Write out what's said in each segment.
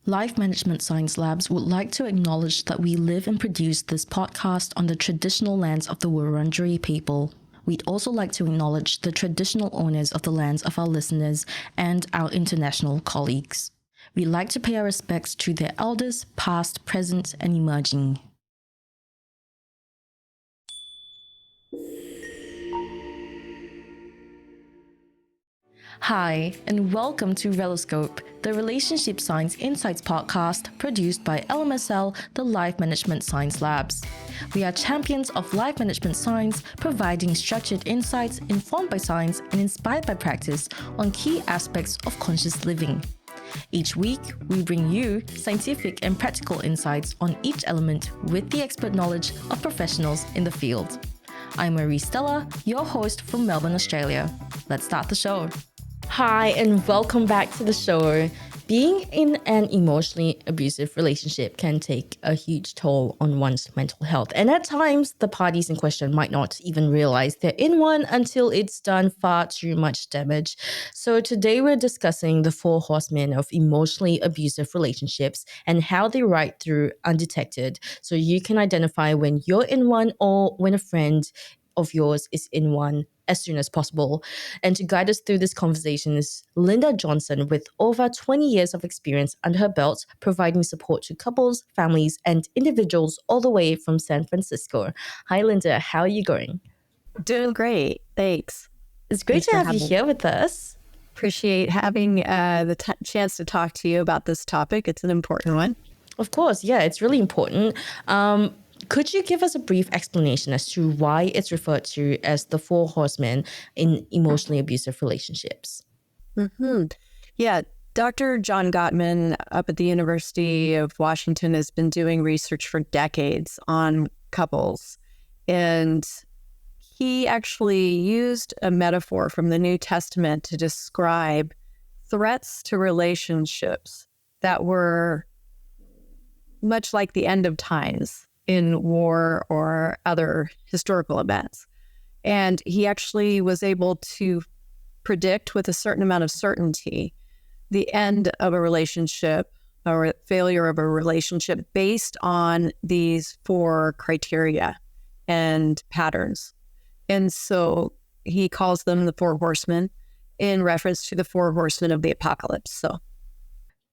Life Management Science Labs would like to acknowledge that we live and produce this podcast on the traditional lands of the Wurundjeri people. We'd also like to acknowledge the traditional owners of the lands of our listeners and our international colleagues. We'd like to pay our respects to their elders, past, present, and emerging. Hi, and welcome to Reloscope, the Relationship Science Insights podcast produced by LMSL, the Life Management Science Labs. We are champions of life management science, providing structured insights informed by science and inspired by practice on key aspects of conscious living. Each week, we bring you scientific and practical insights on each element with the expert knowledge of professionals in the field. I'm Marie Stella, your host from Melbourne, Australia. Let's start the show. Hi, and welcome back to the show. Being in an emotionally abusive relationship can take a huge toll on one's mental health. And at times, the parties in question might not even realize they're in one until it's done far too much damage. So today we're discussing the 4 horsemen of emotionally abusive relationships and how they ride through undetected. So you can identify when you're in one or when a friend of yours is in one as soon as possible. And to guide us through this conversation is Linda Johnson, with over 20 years of experience under her belt, providing support to couples, families, and individuals all the way from San Francisco. Hi, Linda. How are you going? Doing great. Thanks. It's great to have you here with us. Appreciate having the chance to talk to you about this topic. It's an important one. Of course. Yeah, it's really important. Could you give us a brief explanation as to why it's referred to as the 4 horsemen in emotionally abusive relationships? Mm-hmm. Yeah, Dr. John Gottman up at the University of Washington has been doing research for decades on couples. And he actually used a metaphor from the New Testament to describe threats to relationships that were much like the end of times in war or other historical events. And he actually was able to predict with a certain amount of certainty the end of a relationship or failure of a relationship based on these 4 criteria and patterns. And so he calls them the 4 horsemen in reference to the 4 horsemen of the apocalypse. So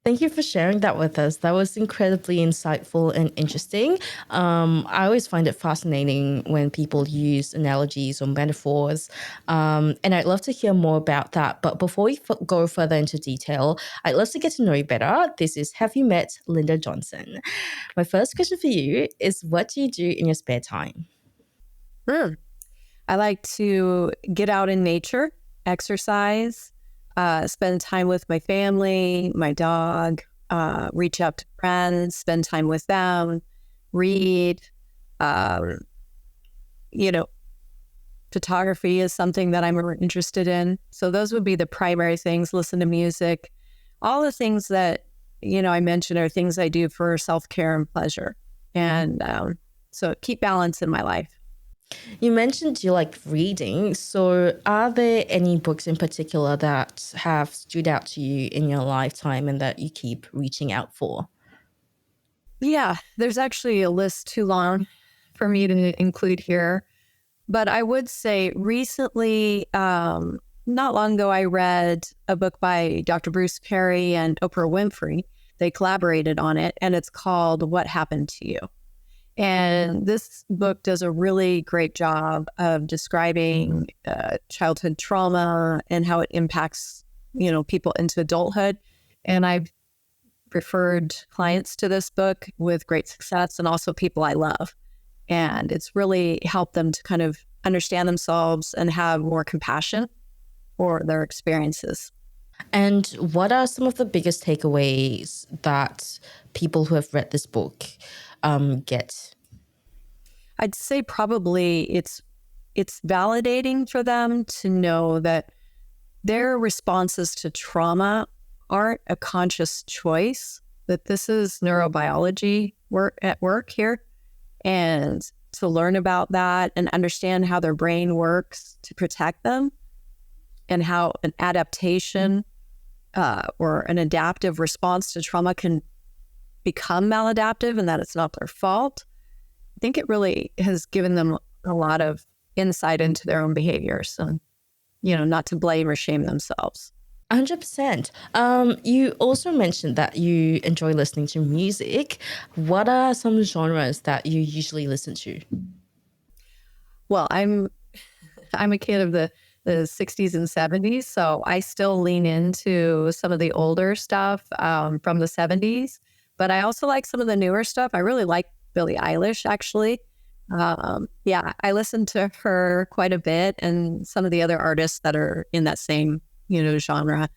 thank you for sharing that with us. That was incredibly insightful and interesting. I always find it fascinating when people use analogies or metaphors, and I'd love to hear more about that. But before we go further into detail, I'd love to get to know you better. This is Have You Met Linda Johnson? My first question for you is, what do you do in your spare time? I like to get out in nature, exercise, spend time with my family, my dog, reach out to friends, spend time with them, read. Photography is something that I'm interested in. So those would be the primary things. Listen to music. All the things that, I mentioned are things I do for self-care and pleasure. And so keep balance in my life. You mentioned you like reading. So are there any books in particular that have stood out to you in your lifetime and that you keep reaching out for? Yeah, there's actually a list too long for me to include here. But I would say recently, not long ago, I read a book by Dr. Bruce Perry and Oprah Winfrey. They collaborated on it, and it's called What Happened to You? And this book does a really great job of describing childhood trauma and how it impacts, people into adulthood. And I've referred clients to this book with great success, and also people I love. And it's really helped them to kind of understand themselves and have more compassion for their experiences. And what are some of the biggest takeaways that people who have read this book get? I'd say probably it's validating for them to know that their responses to trauma aren't a conscious choice, that this is neurobiology at work here. And to learn about that and understand how their brain works to protect them, and how an adaptation or an adaptive response to trauma can become maladaptive and that it's not their fault. I think it really has given them a lot of insight into their own behaviors and, not to blame or shame themselves. 100%. You also mentioned that you enjoy listening to music. What are some genres that you usually listen to? Well, I'm a kid of the 60s and 70s, so I still lean into some of the older stuff from the 70s, but I also like some of the newer stuff. I really like Billie Eilish, actually. I listen to her quite a bit and some of the other artists that are in that same, genre.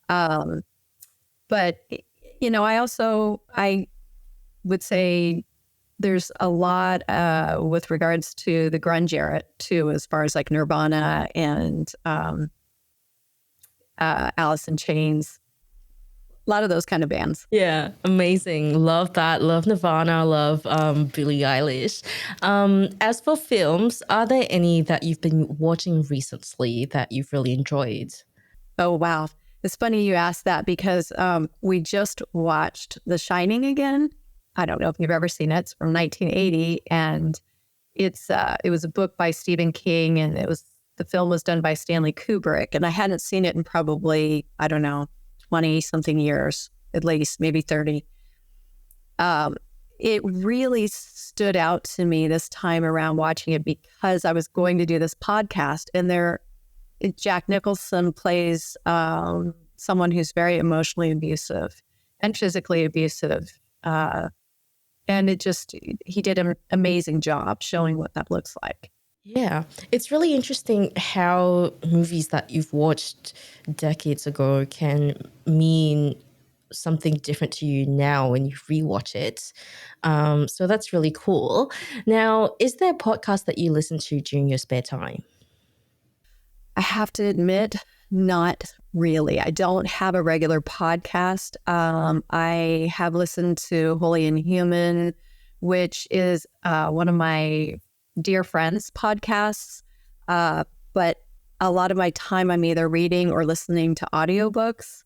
But, I would say there's a lot with regards to the grunge era too, as far as like Nirvana and Alice in Chains, a lot of those kind of bands. Yeah, amazing. Love that. Love Nirvana. Love Billie Eilish. As for films, are there any that you've been watching recently that you've really enjoyed? Oh, wow. It's funny you asked that because we just watched The Shining again. I don't know if you've ever seen it. It's from 1980, and it was a book by Stephen King, and the film was done by Stanley Kubrick, and I hadn't seen it in probably, I don't know, 20 something years, at least maybe 30. It really stood out to me this time around watching it because I was going to do this podcast, and Jack Nicholson plays someone who's very emotionally abusive and physically abusive. And he did an amazing job showing what that looks like. Yeah, it's really interesting how movies that you've watched decades ago can mean something different to you now when you rewatch it. So that's really cool. Now, is there a podcast that you listen to during your spare time? I have to admit, not really. I don't have a regular podcast. I have listened to Holy and Human, which is one of my dear friends' podcasts. But a lot of my time I'm either reading or listening to audiobooks.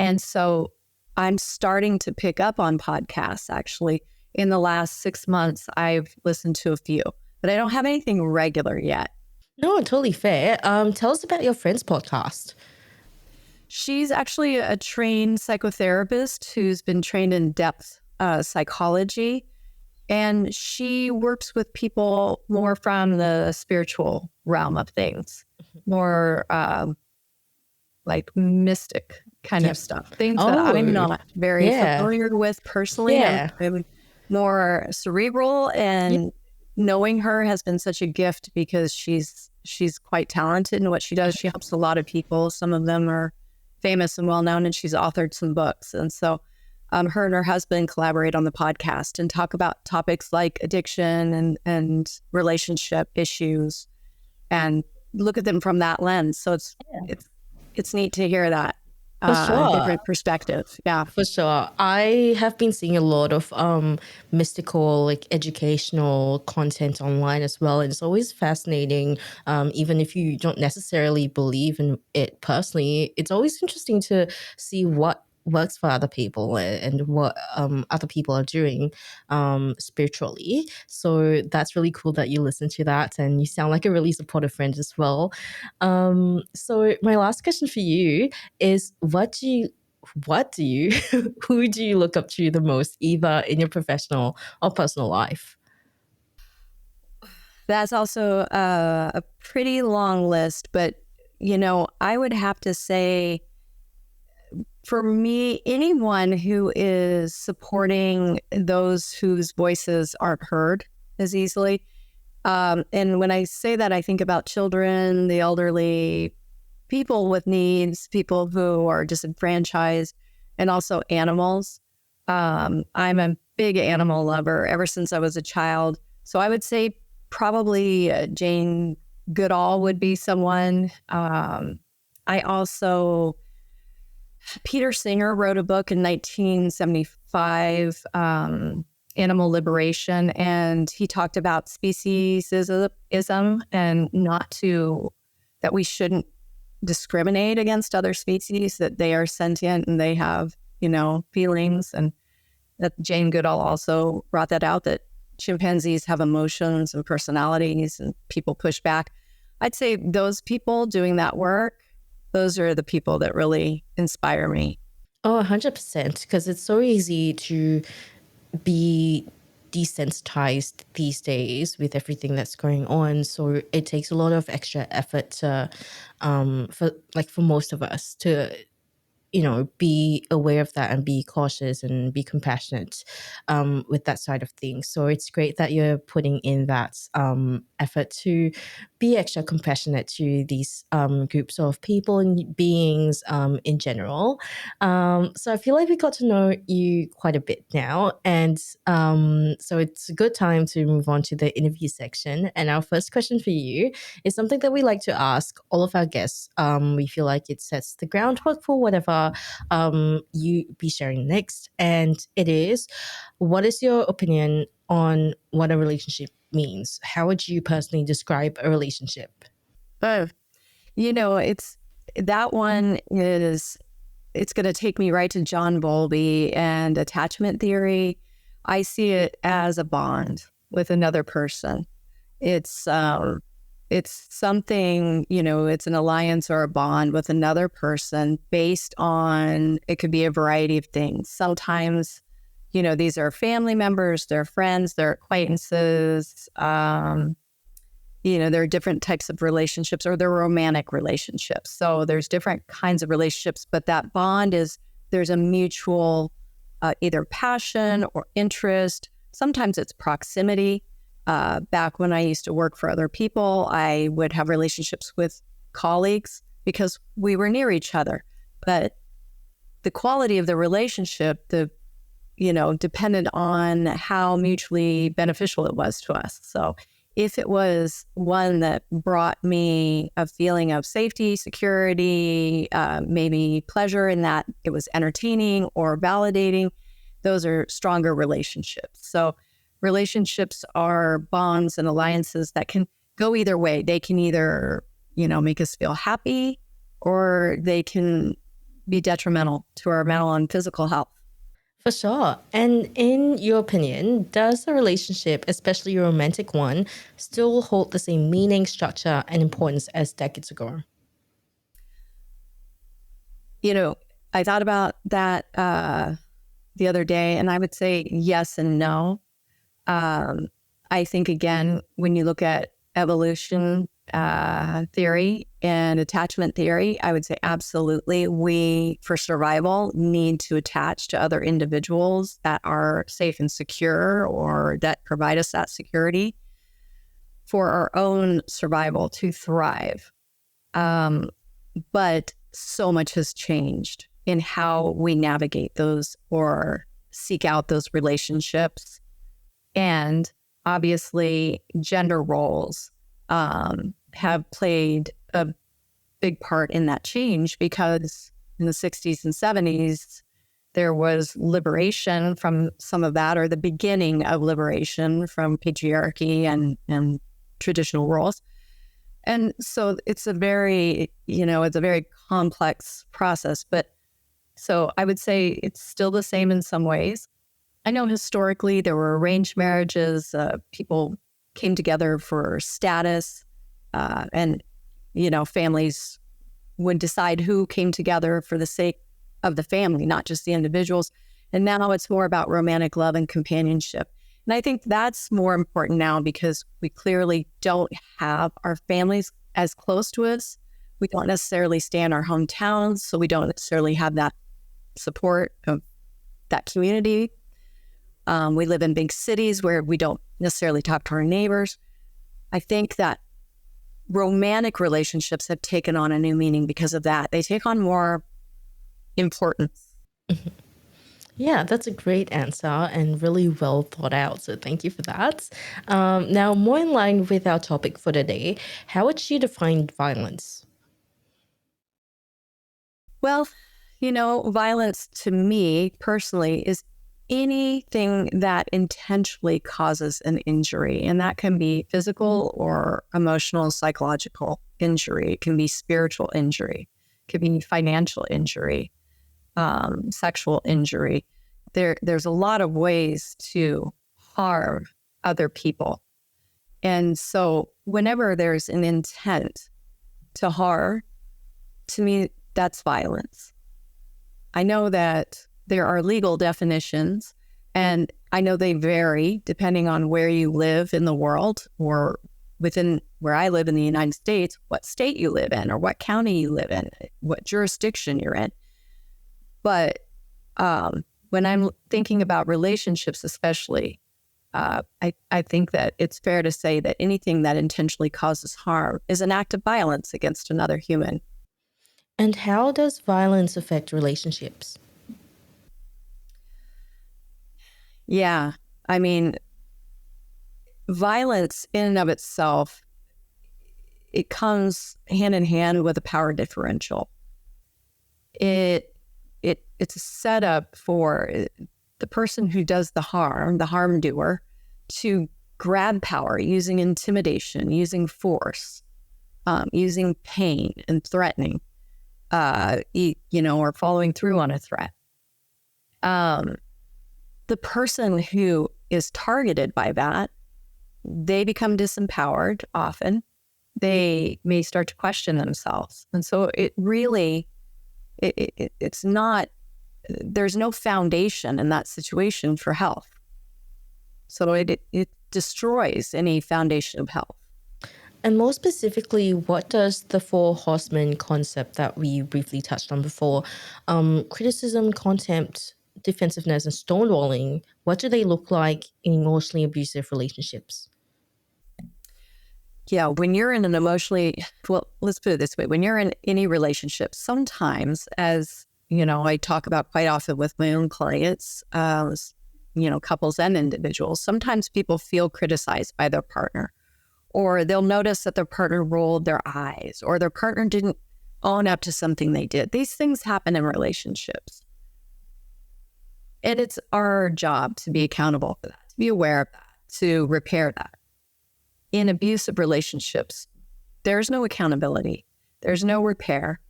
And so I'm starting to pick up on podcasts, actually. In the last 6 months, I've listened to a few, but I don't have anything regular yet. No, totally fair. Tell us about your friend's podcast. She's actually a trained psychotherapist who's been trained in depth psychology. And she works with people more from the spiritual realm of things, more like mystic kind of stuff. Things that I'm not very familiar with personally. Yeah. I'm more cerebral, and knowing her has been such a gift because she's quite talented in what she does. She helps a lot of people. Some of them are famous and well-known, and she's authored some books. And so her and her husband collaborate on the podcast and talk about topics like addiction and relationship issues and look at them from that lens. So it's neat to hear that. Different perspective. Yeah, for sure. I have been seeing a lot of mystical, like educational content online as well. And it's always fascinating. Even if you don't necessarily believe in it personally, it's always interesting to see what works for other people and what other people are doing spiritually. So that's really cool that you listen to that, and you sound like a really supportive friend as well. So my last question for you is, who do you look up to the most, either in your professional or personal life? That's also a pretty long list, but I would have to say, for me, anyone who is supporting those whose voices aren't heard as easily. And when I say that, I think about children, the elderly, people with needs, people who are disenfranchised, and also animals. I'm a big animal lover ever since I was a child. So I would say probably Jane Goodall would be someone. Peter Singer wrote a book in 1975, Animal Liberation, and he talked about speciesism and that we shouldn't discriminate against other species, that they are sentient and they have, feelings. And that Jane Goodall also brought that out, that chimpanzees have emotions and personalities and people push back. I'd say those people doing that work, those are the people that really inspire me. Oh, 100%. Because it's so easy to be desensitized these days with everything that's going on. So it takes a lot of extra effort to, for most of us to, be aware of that and be cautious and be compassionate with that side of things. So it's great that you're putting in that effort to be extra compassionate to these groups of people and beings in general. So I feel like we got to know you quite a bit now. And so it's a good time to move on to the interview section. And our first question for you is something that we like to ask all of our guests. We feel like it sets the groundwork for whatever you be sharing next. And it is, what is your opinion on what a relationship means? How would you personally describe a relationship? But, it's that one is, it's going to take me right to John Bowlby and attachment theory. I see it as a bond with another person. It's something, it's an alliance or a bond with another person based on, it could be a variety of things. Sometimes, these are family members, they're friends, they're acquaintances. There are different types of relationships, or they're romantic relationships. So there's different kinds of relationships, but that bond is, there's a mutual either passion or interest. Sometimes it's proximity. Back when I used to work for other people, I would have relationships with colleagues because we were near each other. But the quality of the relationship, depended on how mutually beneficial it was to us. So if it was one that brought me a feeling of safety, security, maybe pleasure in that it was entertaining or validating, those are stronger relationships. So relationships are bonds and alliances that can go either way. They can either, make us feel happy, or they can be detrimental to our mental and physical health. For sure. And in your opinion, does a relationship, especially a romantic one, still hold the same meaning, structure, and importance as decades ago? I thought about that the other day, and I would say yes and no. I think, again, when you look at evolution theory and attachment theory, I would say absolutely. We, for survival, need to attach to other individuals that are safe and secure, or that provide us that security for our own survival to thrive. But so much has changed in how we navigate those or seek out those relationships. And obviously, gender roles have played a big part in that change, because in the 60s and 70s, there was liberation from some of that, or the beginning of liberation from patriarchy and traditional roles. And so it's a very complex process. But so I would say it's still the same in some ways. I know historically there were arranged marriages. People came together for status, and families would decide who came together for the sake of the family, not just the individuals. And now it's more about romantic love and companionship. And I think that's more important now, because we clearly don't have our families as close to us. We don't necessarily stay in our hometowns, so we don't necessarily have that support of that community. We live in big cities where we don't necessarily talk to our neighbors. I think that romantic relationships have taken on a new meaning because of that. They take on more importance. Yeah, that's a great answer and really well thought out. So thank you for that. Now, more in line with our topic for today, how would you define violence? Well, violence to me personally is anything that intentionally causes an injury. And that can be physical or emotional, psychological injury. It can be spiritual injury. It can be financial injury, sexual injury. there's a lot of ways to harm other people. And so whenever there's an intent to harm, to me, that's violence. I know that there are legal definitions, and I know they vary depending on where you live in the world, or within where I live in the United States, what state you live in, or what county you live in, what jurisdiction you're in. But when I'm thinking about relationships especially, I think that it's fair to say that anything that intentionally causes harm is an act of violence against another human. And how does violence affect relationships? Yeah, I mean, violence in and of itself, it comes hand in hand with a power differential. It's a setup for the person who does the harm doer, to grab power using intimidation, using force, using pain and threatening, or following through on a threat. The person who is targeted by that, they become disempowered often. They may start to question themselves. And so it really, it's not, there's no foundation in that situation for health. So it destroys any foundation of health. And more specifically, what does the four horsemen concept that we briefly touched on before, criticism, contempt, defensiveness, and stonewalling, what do they look like in emotionally abusive relationships? Yeah, when you're in an let's put it this way. When you're in any relationship, sometimes, as I talk about quite often with my own clients, couples and individuals, sometimes people feel criticized by their partner, or they'll notice that their partner rolled their eyes, or their partner didn't own up to something they did. These things happen in relationships. And it's our job to be accountable for that, to be aware of that, to repair that. In abusive relationships, there's no accountability. There's no repair.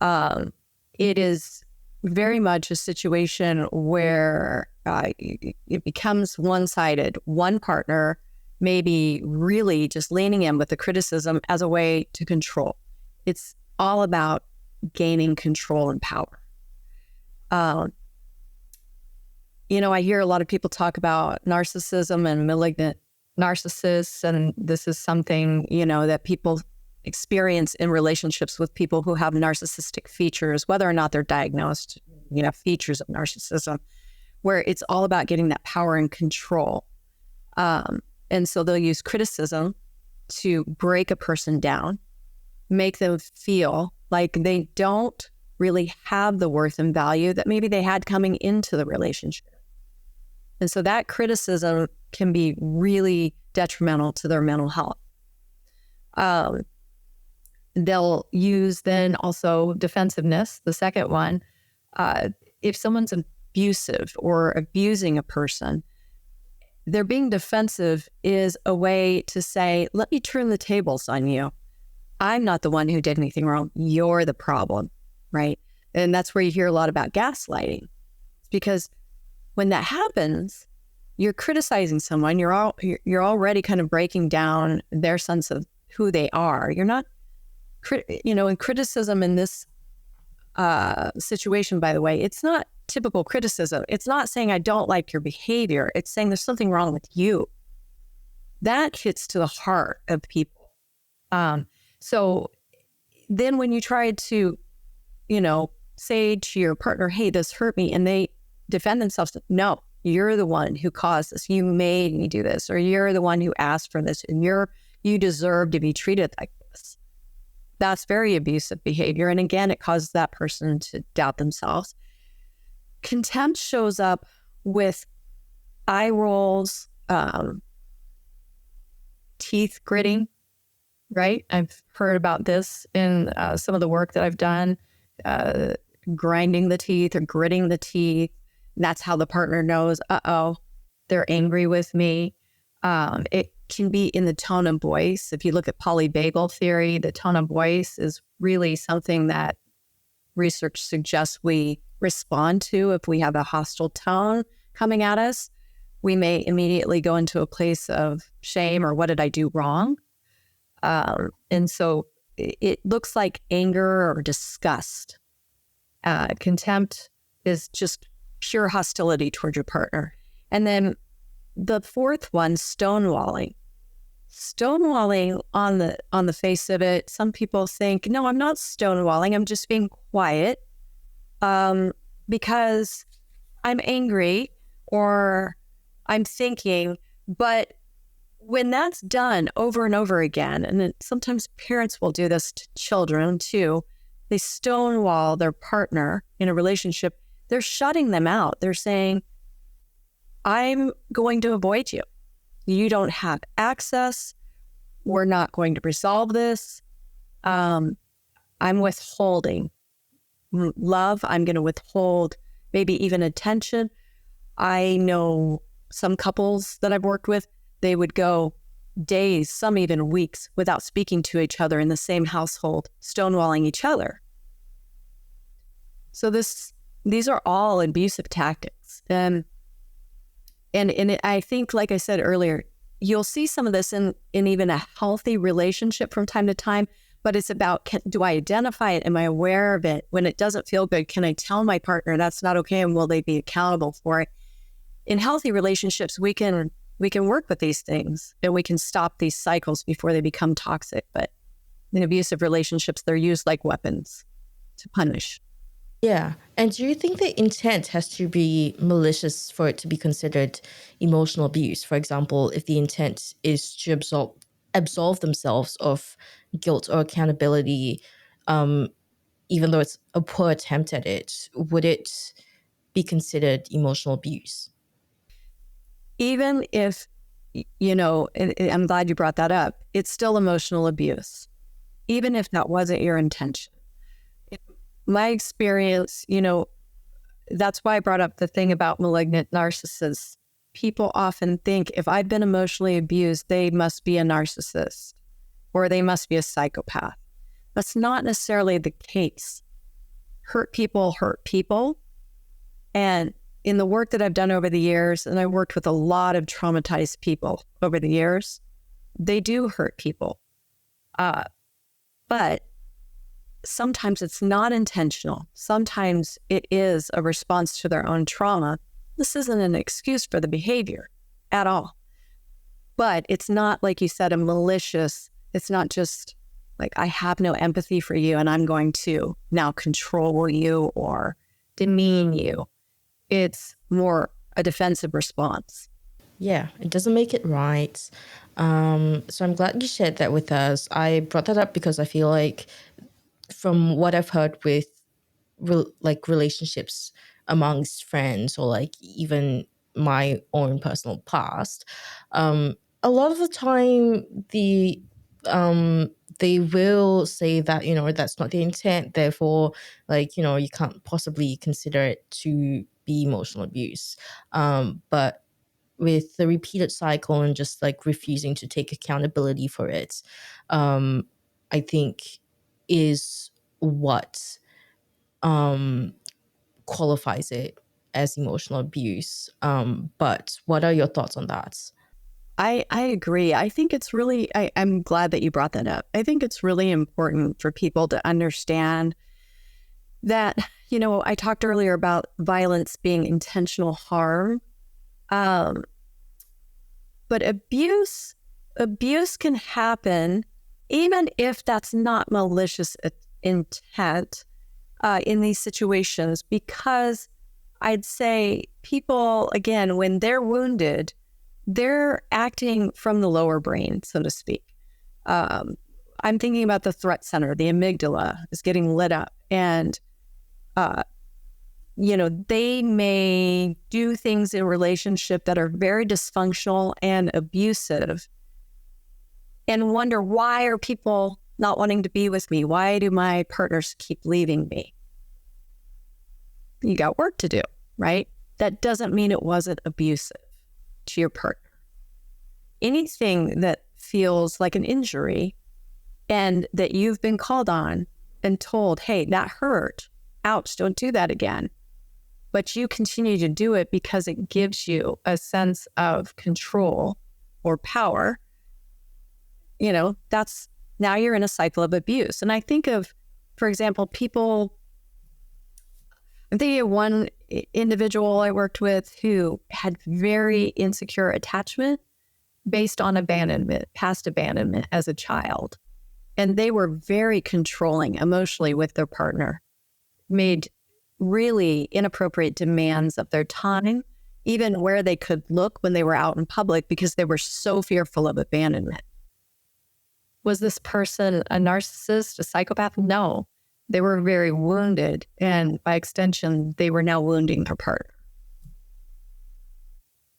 It is very much a situation where it becomes one-sided. One partner may be really just leaning in with the criticism as a way to control. It's all about gaining control and power. I hear a lot of people talk about narcissism and malignant narcissists, and this is something, that people experience in relationships with people who have narcissistic features, whether or not they're diagnosed, features of narcissism, where it's all about getting that power and control. And so they'll use criticism to break a person down, make them feel like they don't really have the worth and value that maybe they had coming into the relationship. And so that criticism can be really detrimental to their mental health. They'll use then also defensiveness, the second one. If someone's abusive or abusing a person, their being defensive is a way to say, let me turn the tables on you. I'm not the one who did anything wrong. You're the problem, right? And that's where you hear a lot about gaslighting. Because when that happens, you're criticizing someone. You're already kind of breaking down their sense of who they are. You're not, in criticism in this situation, by the way, it's not typical criticism. It's not saying I don't like your behavior. It's saying there's something wrong with you. That hits to the heart of people. So then when you try to, say to your partner, hey, this hurt me, and they defend themselves, no, you're the one who caused this. You made me do this, or you're the one who asked for this, and you deserve to be treated like this. That's very abusive behavior. And again, it causes that person to doubt themselves. Contempt shows up with eye rolls, teeth gritting, right? I've heard about this in some of the work that I've done, grinding the teeth or gritting the teeth. That's how the partner knows, they're angry with me. It can be in the tone of voice. If you look at polyvagal theory, the tone of voice is really something that research suggests we respond to if we have a hostile tone coming at us. We may immediately go into a place of shame or what did I do wrong? And so it looks like anger or disgust. Contempt is just pure hostility toward your partner. And then the fourth one, stonewalling. Stonewalling on the face of it, some people think, no, I'm not stonewalling. I'm just being quiet because I'm angry or I'm thinking. But when that's done over and over again, and sometimes parents will do this to children too, they stonewall their partner in a relationship. They're shutting them out. They're saying, I'm going to avoid you. You don't have access. We're not going to resolve this. I'm withholding love. I'm going to withhold maybe even attention. I know some couples that I've worked with, they would go days, some even weeks, without speaking to each other in the same household, stonewalling each other. So these are all abusive tactics. And I think, like I said earlier, you'll see some of this in even a healthy relationship from time to time, but it's about, do I identify it? Am I aware of it? When it doesn't feel good, can I tell my partner that's not okay, and will they be accountable for it? In healthy relationships, we can work with these things and we can stop these cycles before they become toxic. But in abusive relationships, they're used like weapons to punish. Yeah. And do you think the intent has to be malicious for it to be considered emotional abuse? For example, if the intent is to absolve themselves of guilt or accountability, even though it's a poor attempt at it, would it be considered emotional abuse? Even if, and I'm glad you brought that up, it's still emotional abuse, even if that wasn't your intention. My experience, that's why I brought up the thing about malignant narcissists. People often think if I've been emotionally abused, they must be a narcissist or they must be a psychopath. That's not necessarily the case. Hurt people. And in the work that I've done over the years, and I worked with a lot of traumatized people over the years, they do hurt people. But sometimes it's not intentional. Sometimes it is a response to their own trauma. This isn't an excuse for the behavior at all. But it's not, like you said, a malicious, it's not just like, I have no empathy for you and I'm going to now control you or demean you. It's more a defensive response. Yeah, it doesn't make it right. So I'm glad you shared that with us. I brought that up because I feel like from what I've heard with relationships amongst friends or like even my own personal past, a lot of the time they will say that, that's not the intent. Therefore, you can't possibly consider it to be emotional abuse. But with the repeated cycle and just like refusing to take accountability for it, I think is what qualifies it as emotional abuse. But what are your thoughts on that? I agree. I think it's really, I'm glad that you brought that up. I think it's really important for people to understand that, I talked earlier about violence being intentional harm. But abuse can happen even if that's not malicious intent in these situations, because I'd say people, again, when they're wounded, they're acting from the lower brain, so to speak. I'm thinking about the threat center, the amygdala is getting lit up, and they may do things in relationship that are very dysfunctional and abusive and wonder, why are people not wanting to be with me? Why do my partners keep leaving me? You got work to do, right? That doesn't mean it wasn't abusive to your partner. Anything that feels like an injury and that you've been called on and told, hey, that hurt, ouch, don't do that again. But you continue to do it because it gives you a sense of control or power. That's now you're in a cycle of abuse. And I think of, for example, I'm thinking of one individual I worked with who had very insecure attachment based on abandonment, past abandonment as a child. And they were very controlling emotionally with their partner, made really inappropriate demands of their time, even where they could look when they were out in public because they were so fearful of abandonment. Was this person a narcissist, a psychopath? No. They were very wounded, and by extension, they were now wounding their partner.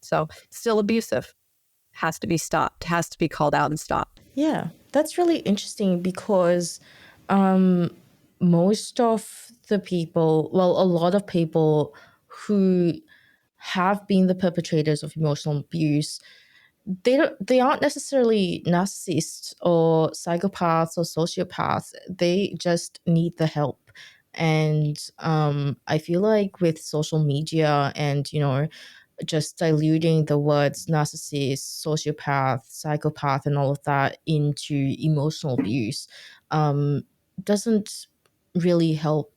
So still abusive. Has to be stopped, has to be called out and stopped. Yeah, that's really interesting because most of the people, well, a lot of people who have been the perpetrators of emotional abuse, they aren't necessarily narcissists or psychopaths or sociopaths. They just need the help. And I feel like with social media and, just diluting the words narcissist, sociopath, psychopath, and all of that into emotional abuse doesn't really help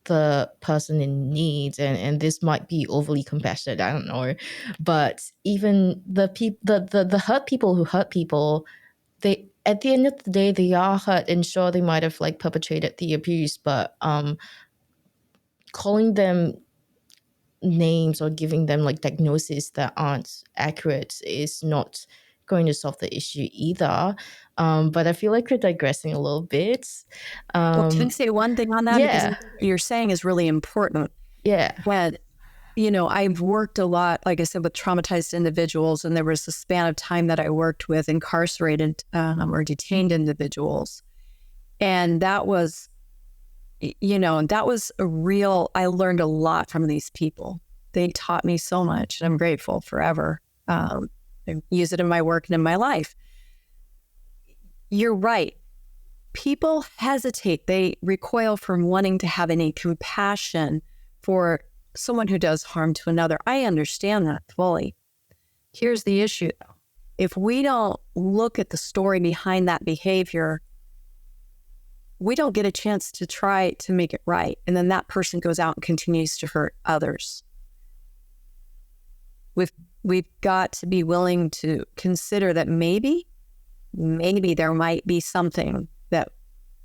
the person in need, and this might be overly compassionate, I don't know, but even the hurt people who hurt people, they at the end of the day they are hurt, and sure they might have like perpetrated the abuse, but calling them names or giving them like diagnoses that aren't accurate is not going to solve the issue either. But I feel like we're digressing a little bit. Well, can I say one thing on that? Yeah. Because what you're saying is really important. Yeah. When, I've worked a lot, like I said, with traumatized individuals, and there was a span of time that I worked with incarcerated or detained individuals. And that was, I learned a lot from these people. They taught me so much, and I'm grateful forever. I use it in my work and in my life. You're right. People hesitate. They recoil from wanting to have any compassion for someone who does harm to another. I understand that fully. Here's the issue, though. If we don't look at the story behind that behavior, we don't get a chance to try to make it right. And then that person goes out and continues to hurt others. We've got to be willing to consider that maybe there might be something that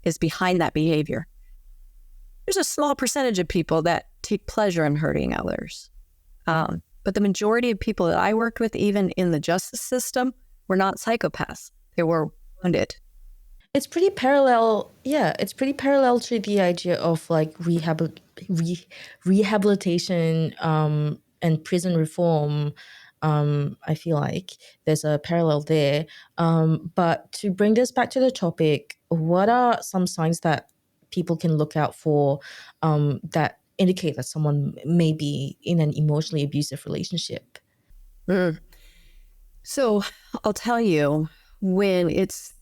is behind that behavior. There's a small percentage of people that take pleasure in hurting others. But the majority of people that I worked with, even in the justice system, were not psychopaths. They were wounded. It's pretty parallel. Yeah, it's pretty parallel to the idea of like rehabilitation and prison reform. I feel like there's a parallel there. But to bring this back to the topic, what are some signs that people can look out for that indicate that someone may be in an emotionally abusive relationship? So I'll tell you, when it's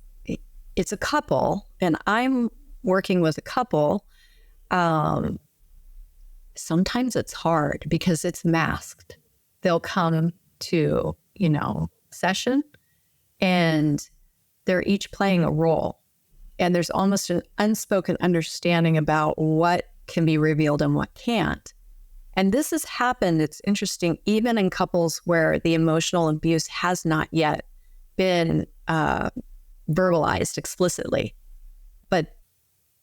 a couple, and I'm working with a couple, sometimes it's hard because it's masked. They'll come to, session, and they're each playing a role. And there's almost an unspoken understanding about what can be revealed and what can't. And this has happened, it's interesting, even in couples where the emotional abuse has not yet been verbalized explicitly. But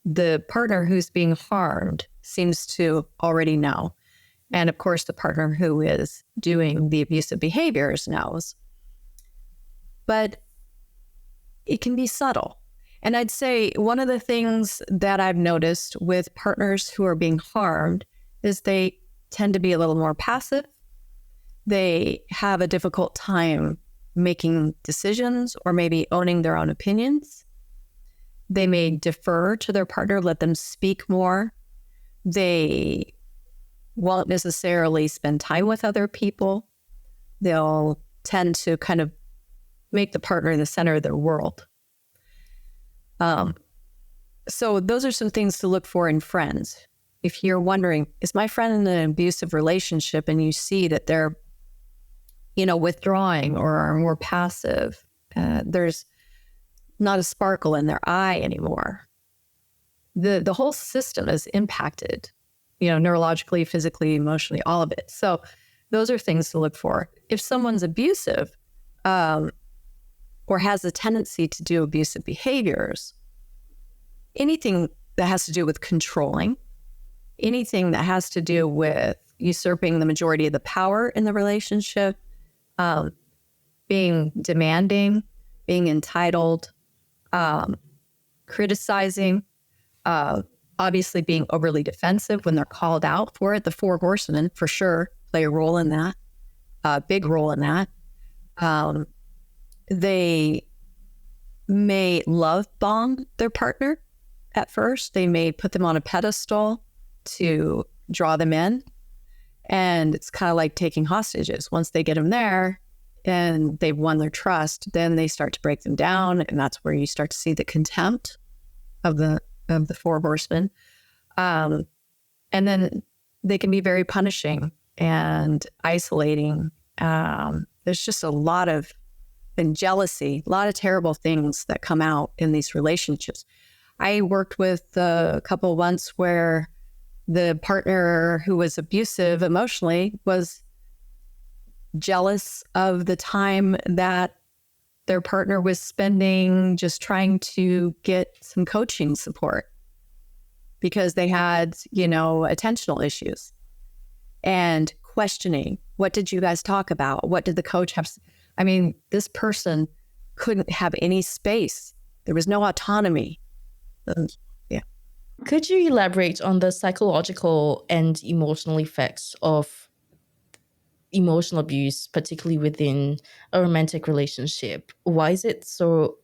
the partner who's being harmed seems to already know. And of course, the partner who is doing the abusive behaviors knows. But it can be subtle. And I'd say one of the things that I've noticed with partners who are being harmed is they tend to be a little more passive. They have a difficult time making decisions or maybe owning their own opinions. They may defer to their partner, let them speak more. They won't necessarily spend time with other people. They'll tend to kind of make the partner the center of their world. So those are some things to look for in friends. if you're wondering, is my friend in an abusive relationship, and you see that they're, withdrawing or are more passive, there's not a sparkle in their eye anymore. The whole system is impacted, neurologically, physically, emotionally, all of it. So those are things to look for. If someone's abusive, or has a tendency to do abusive behaviors, anything that has to do with controlling, anything that has to do with usurping the majority of the power in the relationship, being demanding, being entitled, criticizing, obviously being overly defensive when they're called out for it. The 4 Horsemen, for sure, play a role in that, a big role in that. They may love bomb their partner at first. They may put them on a pedestal to draw them in. And it's kind of like taking hostages. Once they get them there and they've won their trust, then they start to break them down. And that's where you start to see the contempt of the 4 Horsemen. And then they can be very punishing and isolating. There's just a lot of jealousy, a lot of terrible things that come out in these relationships. I worked with a couple once where the partner who was abusive emotionally was jealous of the time that their partner was spending just trying to get some coaching support because they had, attentional issues, and questioning, what did you guys talk about? What did the coach have? I mean, this person couldn't have any space. There was no autonomy. Yeah. Could you elaborate on the psychological and emotional effects of emotional abuse, particularly within a romantic relationship? Why is it so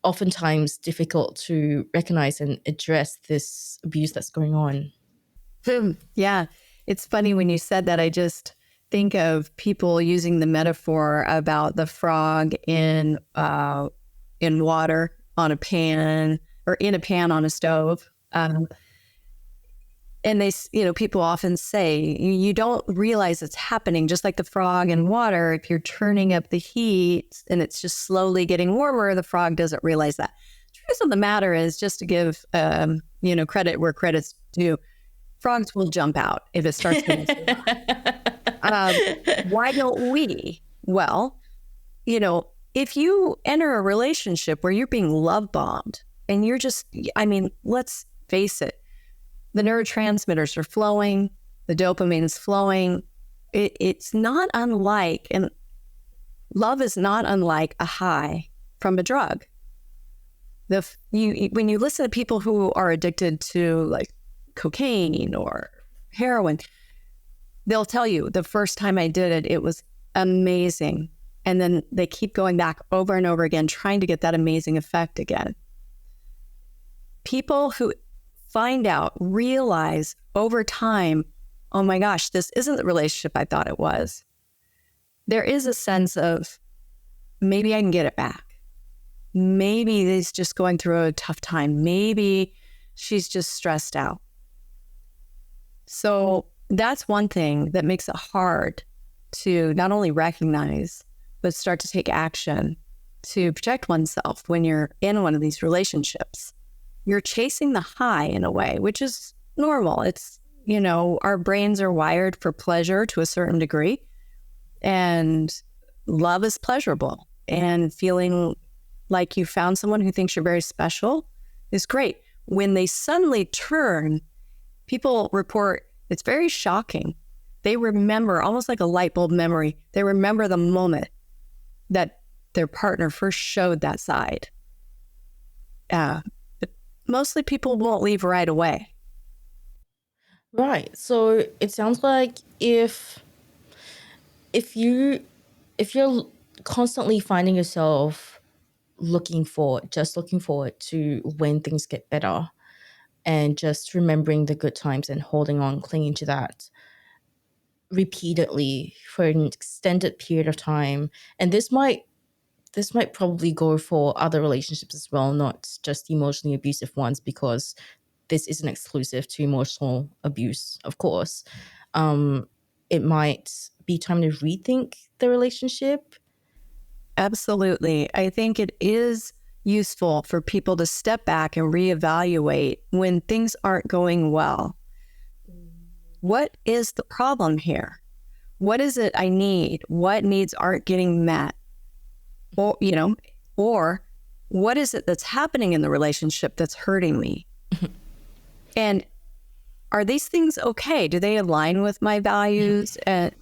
oftentimes difficult to recognize and address this abuse that's going on? Yeah. It's funny when you said that. I just think of people using the metaphor about the frog in water on a pan, or in a pan on a stove. And they, people often say, you don't realize it's happening, just like the frog in water. If you're turning up the heat and it's just slowly getting warmer, the frog doesn't realize that. The truth of the matter is, just to give, credit where credit's due, frogs will jump out if it starts getting too hot. Why don't we? Well, if you enter a relationship where you're being love bombed and you're just, let's face it, the neurotransmitters are flowing, the dopamine is flowing. It's not unlike, and love is not unlike a high from a drug. When you listen to people who are addicted to like cocaine or heroin, they'll tell you, the first time I did it, it was amazing. And then they keep going back over and over again, trying to get that amazing effect again. People who find out, realize over time, oh my gosh, this isn't the relationship I thought it was. There is a sense of, maybe I can get it back. Maybe he's just going through a tough time. Maybe she's just stressed out. So that's one thing that makes it hard to not only recognize, but start to take action to protect oneself when you're in one of these relationships. You're chasing the high in a way, which is normal. It's, our brains are wired for pleasure to a certain degree, and love is pleasurable, and feeling like you found someone who thinks you're very special is great. When they suddenly turn, people report it's very shocking. They remember, almost like a light bulb memory, they remember the moment that their partner first showed that side. But mostly people won't leave right away. Right. So it sounds like if you're constantly finding yourself looking forward to when things get better, and just remembering the good times and holding on, clinging to that repeatedly for an extended period of time. And this might probably go for other relationships as well, not just emotionally abusive ones, because this isn't exclusive to emotional abuse, of course. It might be time to rethink the relationship. Absolutely. I think it is useful for people to step back and reevaluate when things aren't going well. What is the problem here? What is it I need? What needs aren't getting met? Or, or what is it that's happening in the relationship that's hurting me? And are these things okay? Do they align with my values and,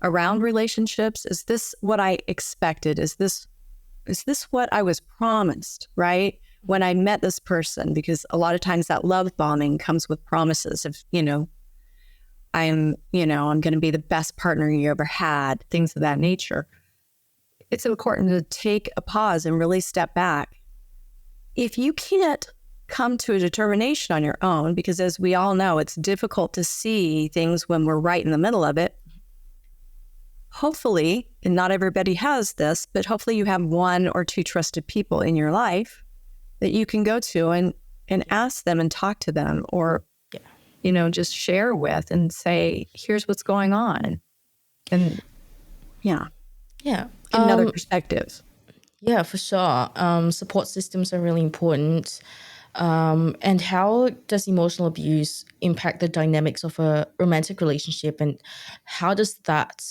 around relationships? Is this what I expected? Is this what I was promised, right? When I met this person, because a lot of times that love bombing comes with promises of, I'm going to be the best partner you ever had, things of that nature. It's important to take a pause and really step back. If you can't come to a determination on your own, because as we all know, it's difficult to see things when we're right in the middle of it. Hopefully, and not everybody has this, but hopefully you have one or two trusted people in your life that you can go to and ask them and talk to them, or, just share with and say, here's what's going on. And Yeah. Another perspective. Yeah, for sure. Support systems are really important. And how does emotional abuse impact the dynamics of a romantic relationship, and how does that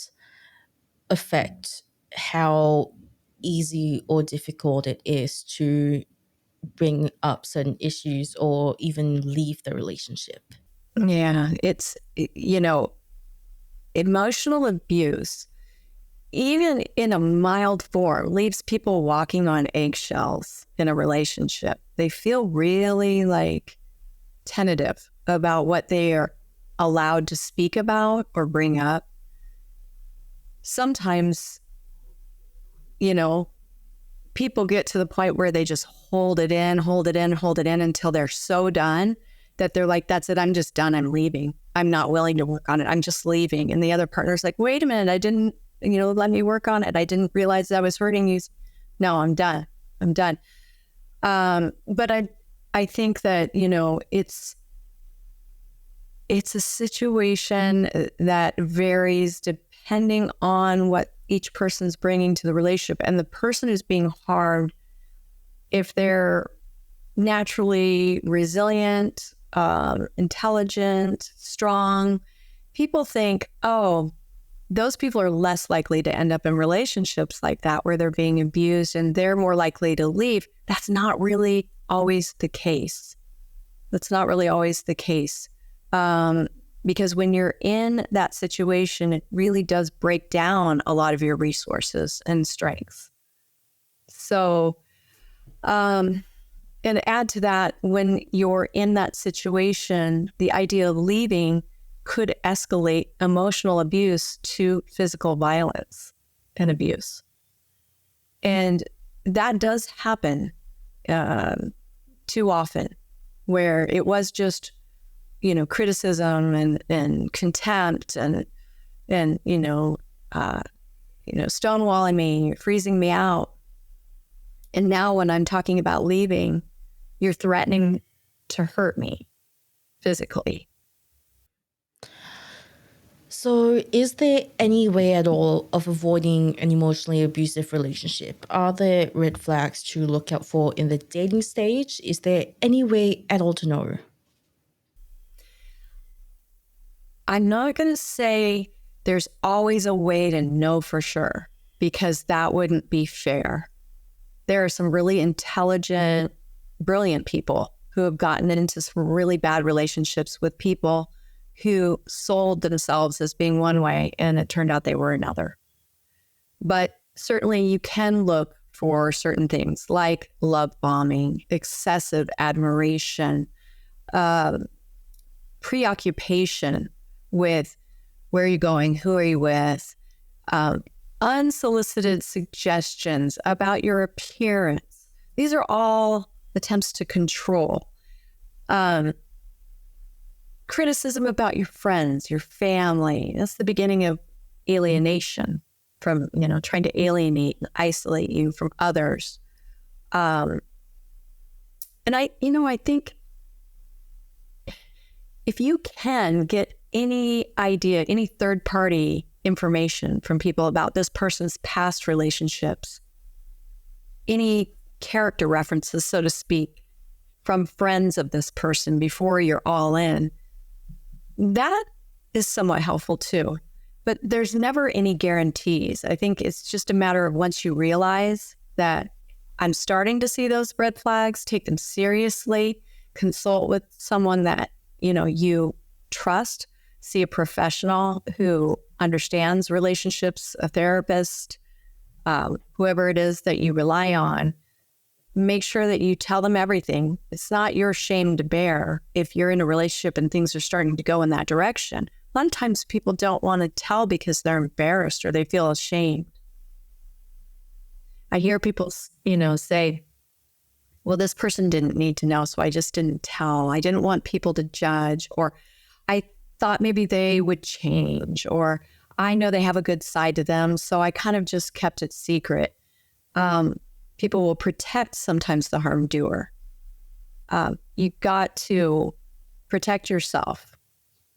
affect how easy or difficult it is to bring up certain issues or even leave the relationship? Yeah, it's, emotional abuse, even in a mild form, leaves people walking on eggshells in a relationship. They feel really tentative about what they are allowed to speak about or bring up. Sometimes, people get to the point where they just hold it in until they're so done that they're like, that's it, I'm just done, I'm leaving. I'm not willing to work on it, I'm just leaving. And the other partner's like, wait a minute, I didn't, let me work on it. I didn't realize I was hurting you. No, I'm done. But I think that, it's a situation that varies depending on what each person's bringing to the relationship. And the person who's being harmed, if they're naturally resilient, intelligent, strong, people think, oh, those people are less likely to end up in relationships like that where they're being abused and they're more likely to leave. That's not really always the case. Because when you're in that situation, it really does break down a lot of your resources and strengths. So, and add to that, when you're in that situation, the idea of leaving could escalate emotional abuse to physical violence and abuse. And that does happen too often, where it was just, criticism and contempt and stonewalling me, freezing me out. And now when I'm talking about leaving, you're threatening to hurt me physically. So is there any way at all of avoiding an emotionally abusive relationship? Are there red flags to look out for in the dating stage? Is there any way at all to know? I'm not going to say there's always a way to know for sure, because that wouldn't be fair. There are some really intelligent, brilliant people who have gotten into some really bad relationships with people who sold themselves as being one way, and it turned out they were another. But certainly you can look for certain things like love bombing, excessive admiration, preoccupation with where are you going, who are you with, unsolicited suggestions about your appearance. These are all attempts to control. Criticism about your friends, your family. That's the beginning of alienation, from, trying to alienate and isolate you from others. And I think if you can get any idea, any third party information from people about this person's past relationships, any character references, so to speak, from friends of this person before you're all in, that is somewhat helpful too. But there's never any guarantees. I think it's just a matter of once you realize that I'm starting to see those red flags, take them seriously, consult with someone that, you trust, see a professional who understands relationships, a therapist, whoever it is that you rely on. Make sure that you tell them everything. It's not your shame to bear if you're in a relationship and things are starting to go in that direction. A lot of times people don't want to tell because they're embarrassed or they feel ashamed. I hear people, say, well, this person didn't need to know, so I just didn't tell. I didn't want people to judge, or I thought maybe they would change, or I know they have a good side to them, so I kind of just kept it secret. People will protect sometimes the harm doer. You've got to protect yourself.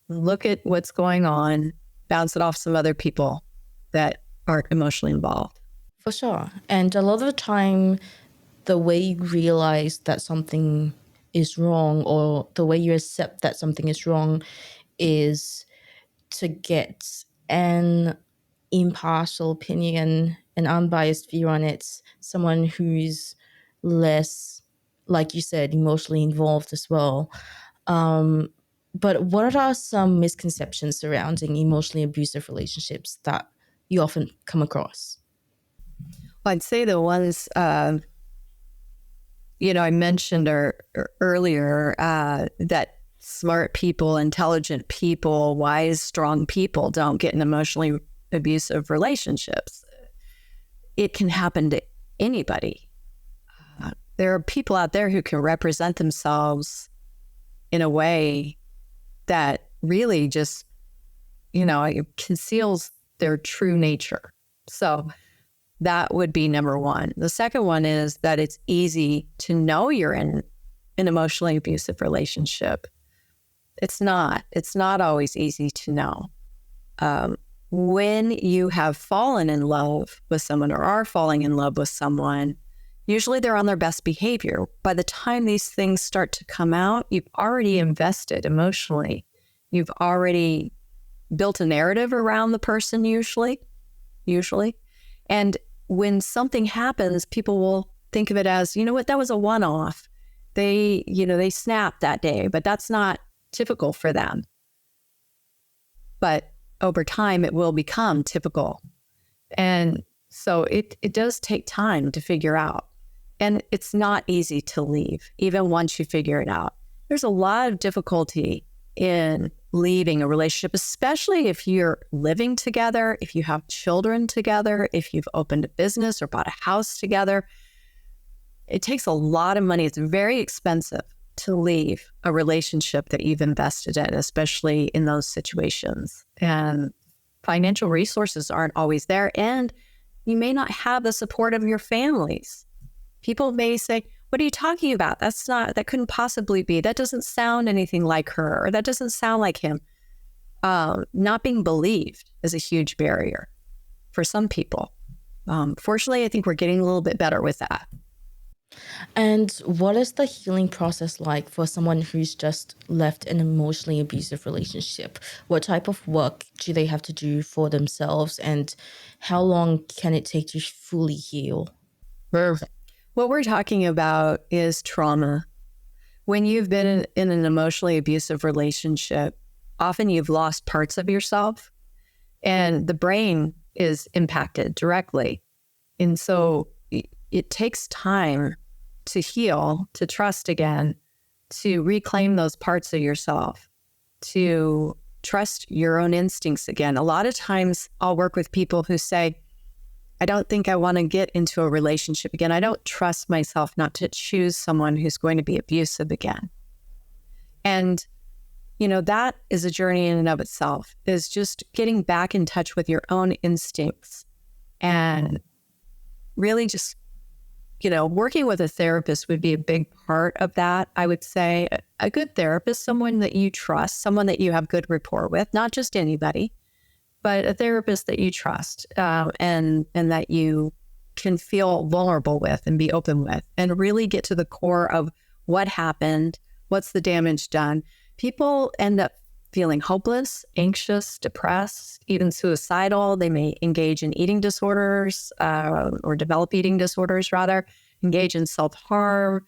Look at what's going on, bounce it off some other people that aren't emotionally involved. For sure. And a lot of the time, the way you realize that something is wrong, or the way you accept that something is wrong, is to get an impartial opinion, an unbiased view on it, someone who's less, like you said, emotionally involved as well. But what are some misconceptions surrounding emotionally abusive relationships that you often come across? Well, I'd say the ones, I mentioned earlier that smart people, intelligent people, wise, strong people don't get in emotionally abusive relationships. It can happen to anybody. There are people out there who can represent themselves in a way that really just, conceals their true nature. So that would be number one. The second one is that it's easy to know you're in an emotionally abusive relationship. It's not always easy to know. When you have fallen in love with someone or are falling in love with someone, usually they're on their best behavior. By the time these things start to come out, you've already invested emotionally. You've already built a narrative around the person usually. And when something happens, people will think of it as, that was a one-off. They snapped that day, but that's not typical for them. But over time, it will become typical. And so it does take time to figure out. And it's not easy to leave, even once you figure it out. There's a lot of difficulty in leaving a relationship, especially if you're living together, if you have children together, if you've opened a business or bought a house together. It takes a lot of money. It's very expensive to leave a relationship that you've invested in, especially in those situations. And financial resources aren't always there. And you may not have the support of your families. People may say, what are you talking about? That couldn't possibly be. That doesn't sound anything like her, or that doesn't sound like him. Not being believed is a huge barrier for some people. Fortunately, I think we're getting a little bit better with that. And what is the healing process like for someone who's just left an emotionally abusive relationship? What type of work do they have to do for themselves, and how long can it take to fully heal? Perfect. What we're talking about is trauma. When you've been in an emotionally abusive relationship, often you've lost parts of yourself, and the brain is impacted directly. And so it takes time to heal, to trust again, to reclaim those parts of yourself, to trust your own instincts again. A lot of times I'll work with people who say, I don't think I want to get into a relationship again. I don't trust myself not to choose someone who's going to be abusive again. And, that is a journey in and of itself, is just getting back in touch with your own instincts and really just working with a therapist would be a big part of that. I would say a good therapist, someone that you trust, someone that you have good rapport with, not just anybody, but a therapist that you trust, and that you can feel vulnerable with and be open with, and really get to the core of what happened, what's the damage done. People end up feeling hopeless, anxious, depressed, even suicidal. They may engage in eating disorders, or develop eating disorders, rather, engage in self-harm,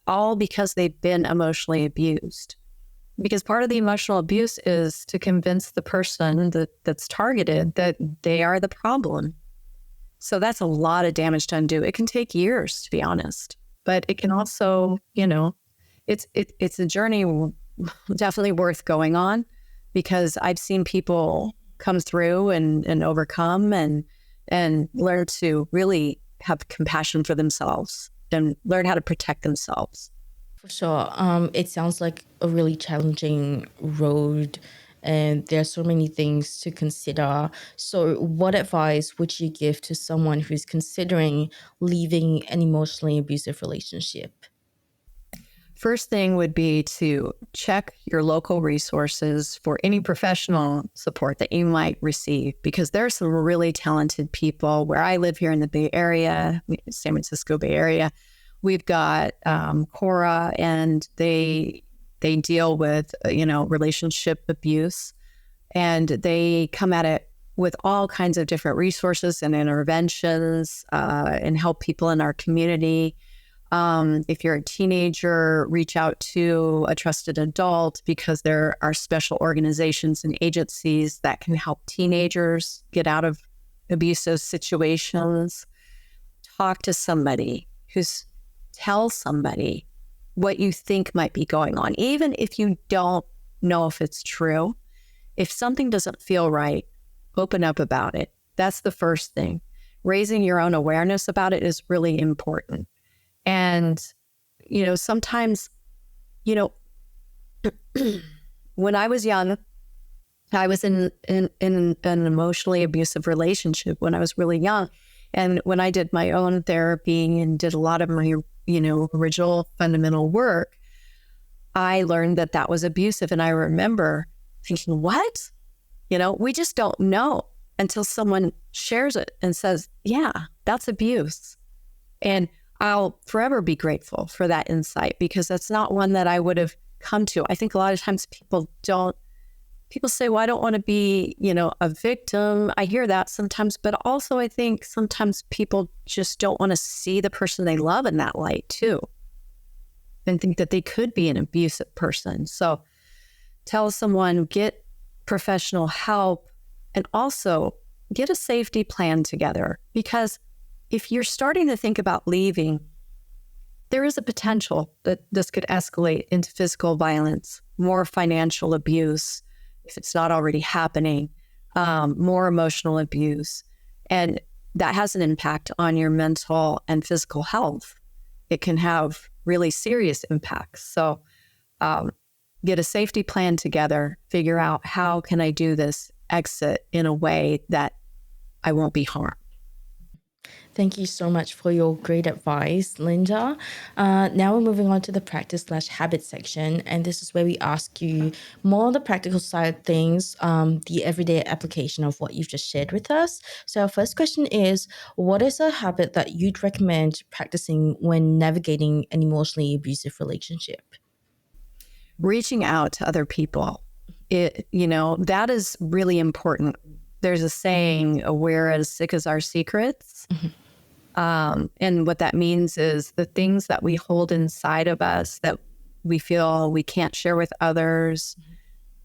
all because they've been emotionally abused. Because part of the emotional abuse is to convince the person that's targeted that they are the problem. So that's a lot of damage to undo. It can take years, to be honest, but it can also, it's a journey definitely worth going on, because I've seen people come through and overcome and learn to really have compassion for themselves and learn how to protect themselves. For sure. It sounds like a really challenging road, and there are so many things to consider. So what advice would you give to someone who's considering leaving an emotionally abusive relationship? First thing would be to check your local resources for any professional support that you might receive, because there are some really talented people. Where I live here in the Bay Area, San Francisco Bay Area, we've got Cora, and they deal with relationship abuse, and they come at it with all kinds of different resources and interventions, and help people in our community. If you're a teenager, reach out to a trusted adult, because there are special organizations and agencies that can help teenagers get out of abusive situations. Talk to somebody tell somebody what you think might be going on, even if you don't know if it's true. If something doesn't feel right, open up about it. That's the first thing. Raising your own awareness about it is really important. And, sometimes, when I was young, I was in an emotionally abusive relationship when I was really young. And when I did my own therapy and did a lot of my, original fundamental work, I learned that was abusive. And I remember thinking, what? We just don't know until someone shares it and says, yeah, that's abuse. And I'll forever be grateful for that insight, because that's not one that I would have come to. I think a lot of times people say, well, I don't want to be, a victim. I hear that sometimes, but also I think sometimes people just don't want to see the person they love in that light too, and think that they could be an abusive person. So tell someone, get professional help, and also get a safety plan together, because if you're starting to think about leaving, there is a potential that this could escalate into physical violence, more financial abuse, if it's not already happening, more emotional abuse. And that has an impact on your mental and physical health. It can have really serious impacts. So get a safety plan together, figure out, how can I do this exit in a way that I won't be harmed. Thank you so much for your great advice, Linda. Now we're moving on to the practice/habit section. And this is where we ask you more on the practical side of things, the everyday application of what you've just shared with us. So our first question is, what is a habit that you'd recommend practicing when navigating an emotionally abusive relationship? Reaching out to other people. That is really important. There's a saying, we're as sick as our secrets. Mm-hmm. And what that means is the things that we hold inside of us that we feel we can't share with others,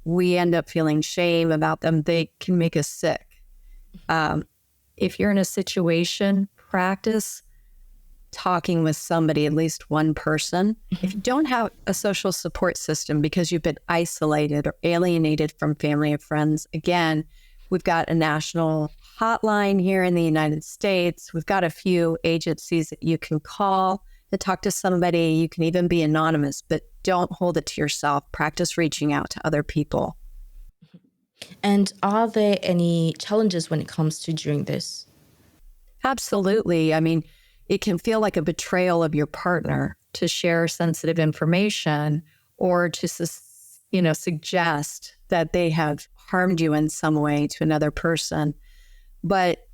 we end up feeling shame about them. They can make us sick. If you're in a situation, practice talking with somebody, at least one person. If you don't have a social support system because you've been isolated or alienated from family and friends, again, we've got a national hotline here in the United States. We've got a few agencies that you can call to talk to somebody. You can even be anonymous, but don't hold it to yourself. Practice reaching out to other people. And are there any challenges when it comes to doing this? Absolutely. I mean, it can feel like a betrayal of your partner to share sensitive information or to, suggest that they have harmed you in some way to another person. But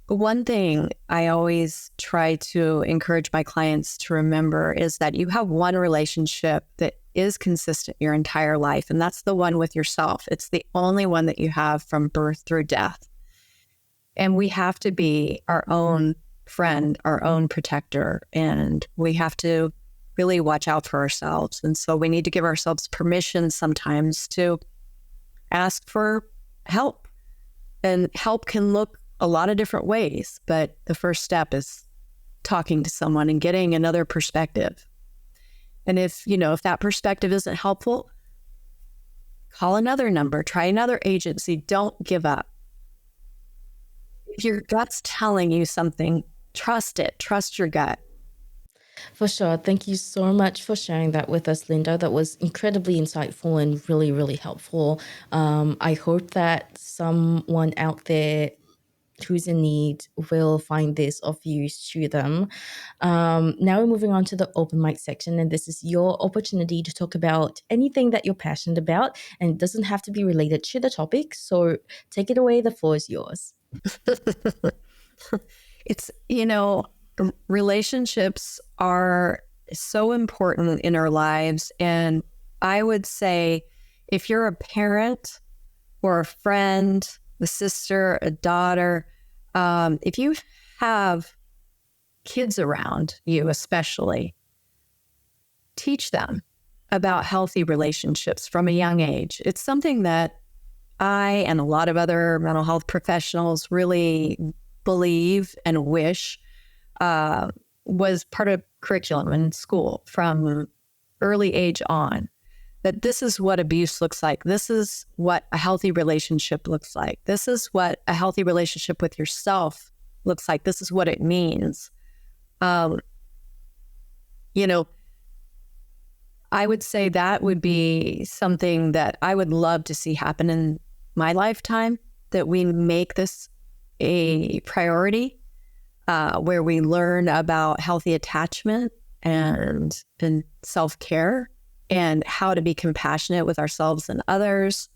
one thing I always try to encourage my clients to remember is that you have one relationship that is consistent your entire life, and that's the one with yourself. It's the only one that you have from birth through death. And we have to be our own friend, our own protector, and we have to really watch out for ourselves. And so we need to give ourselves permission sometimes to ask for help. And help can look a lot of different ways, but the first step is talking to someone and getting another perspective. And if that perspective isn't helpful, call another number, try another agency. Don't give up. If your gut's telling you something, trust it. Trust your gut. For sure. Thank you so much for sharing that with us, Linda. That was incredibly insightful and really, really helpful. I hope that someone out there who's in need will find this of use to them. Now we're moving on to the open mic section, and this is your opportunity to talk about anything that you're passionate about, and it doesn't have to be related to the topic. So take it away. The floor is yours. It's, relationships are so important in our lives. And I would say if you're a parent or a friend, a sister, a daughter, if you have kids around you, especially, teach them about healthy relationships from a young age. It's something that I and a lot of other mental health professionals really believe and wish was part of curriculum in school from early age on, that this is what abuse looks like. This is what a healthy relationship looks like. This is what a healthy relationship with yourself looks like. This is what it means. I would say that would be something that I would love to see happen in my lifetime, that we make this a priority, where we learn about healthy attachment and self-care and how to be compassionate with ourselves and others.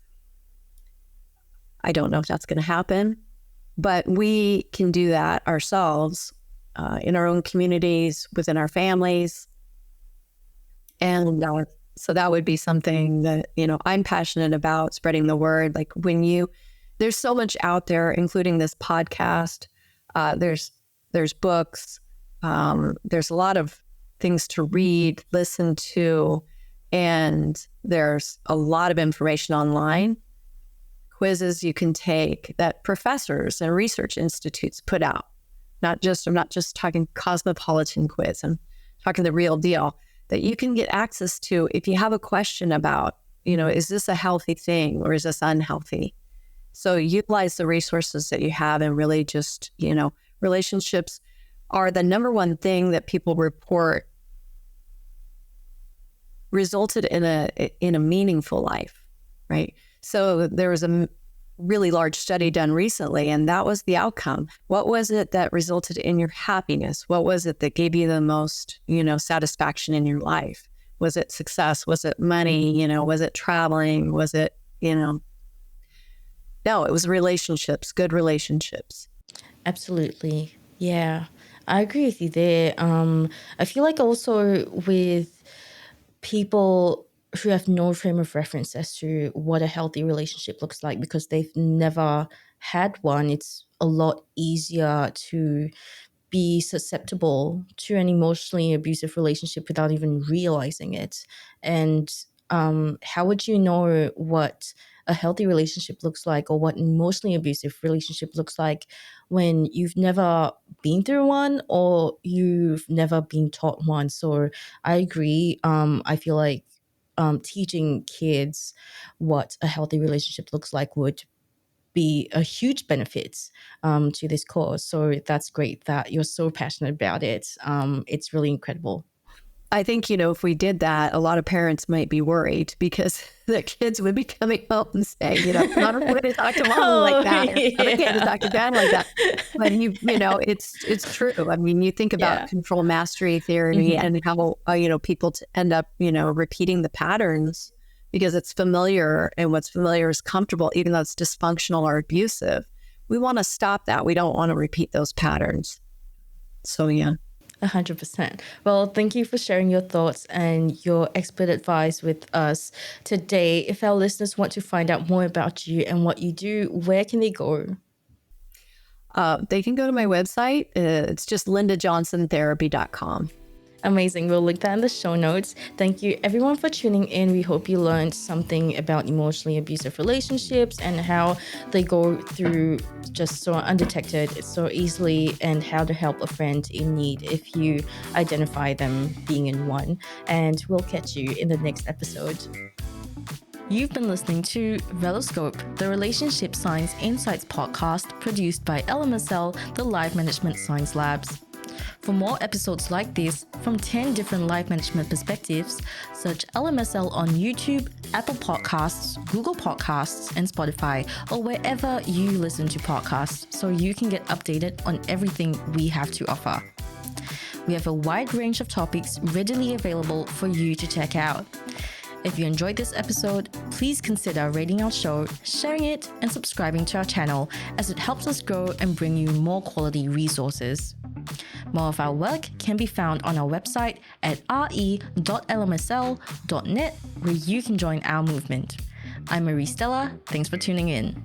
I don't know if that's going to happen, but we can do that ourselves in our own communities, within our families. And so that would be something that, I'm passionate about, spreading the word. Like there's so much out there, including this podcast. There's books. There's a lot of things to read, listen to, and there's a lot of information online. Quizzes you can take that professors and research institutes put out. I'm not just talking cosmopolitan quiz. I'm talking the real deal that you can get access to if you have a question about, is this a healthy thing or is this unhealthy? So utilize the resources that you have, and really just, relationships are the number one thing that people report resulted in a meaningful life, right? So there was a really large study done recently, and that was the outcome. What was it that resulted in your happiness? What was it that gave you the most, satisfaction in your life? Was it success? Was it money? Was it traveling? Was it, No, it was relationships, good relationships. Absolutely. Yeah, I agree with you there. I feel like also with people who have no frame of reference as to what a healthy relationship looks like because they've never had one, it's a lot easier to be susceptible to an emotionally abusive relationship without even realizing it. And how would you know what a healthy relationship looks like or what an emotionally abusive relationship looks like when you've never been through one or you've never been taught one? So I agree. I feel like teaching kids what a healthy relationship looks like would be a huge benefit to this cause. So that's great that you're so passionate about it. It's really incredible. I think, if we did that, a lot of parents might be worried because their kids would be coming home and saying, not okay to talk to mom like that, or not okay to talk to dad like that. But it's true. I mean, you think about control mastery theory and how, people end up, repeating the patterns because it's familiar, and what's familiar is comfortable, even though it's dysfunctional or abusive. We want to stop that. We don't want to repeat those patterns. So, yeah. 100%. Well, thank you for sharing your thoughts and your expert advice with us today. If our listeners want to find out more about you and what you do, where can they go? They can go to my website. It's just lindajohnsontherapy.com. Amazing. We'll link that in the show notes. Thank you everyone for tuning in. We hope you learned something about emotionally abusive relationships and how they go through just so undetected so easily, and how to help a friend in need if you identify them being in one. And we'll catch you in the next episode. You've been listening to Reloscope, the Relationship Science Insights podcast produced by LMSL, the Life Management Science Labs. For more episodes like this from 10 different life management perspectives, search LMSL on YouTube, Apple Podcasts, Google Podcasts, and Spotify, or wherever you listen to podcasts, so you can get updated on everything we have to offer. We have a wide range of topics readily available for you to check out. If you enjoyed this episode, please consider rating our show, sharing it, and subscribing to our channel, as it helps us grow and bring you more quality resources. More of our work can be found on our website at re.lmsl.net, where you can join our movement. I'm Marie Stella. Thanks for tuning in.